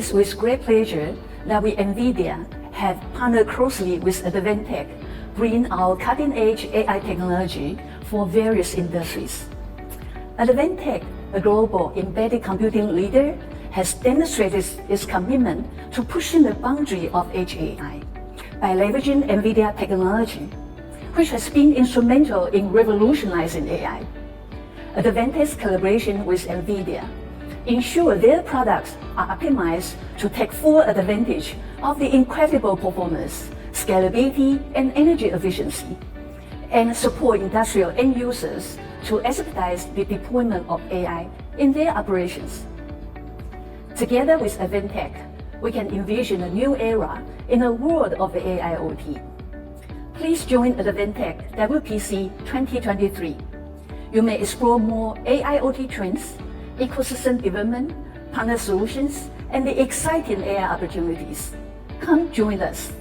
is with great pleasure that we, NVIDIA, have partnered closely with Advantech, bringing our cutting-edge AI technology for various industries. Advantech, a global embedded computing leader, has demonstrated its commitment to pushing the boundary of edge AI by leveraging NVIDIA technology, which has been instrumental in revolutionizing AI. Advantech's collaboration with NVIDIA ensure their products are optimized to take full advantage of the incredible performance, scalability, and energy efficiency, and support industrial end users to expedite the deployment of AI in their operations. Together with Advantech, we can envision a new era in the world of the AIoT. Please join Advantech WPC 2023. You may explore more AIoT trends, ecosystem development, partner solutions, and the exciting AI opportunities. Come join us.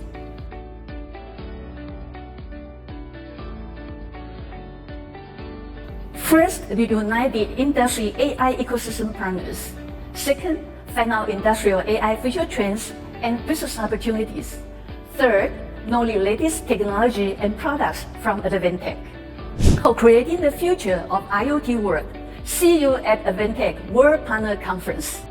First, we unite the industry AI ecosystem partners. Second, find out industrial AI future trends and business opportunities. Third, know the latest technology and products from Advantech. Co-creating the future of IoT world. See you at Advantech World Partner Conference.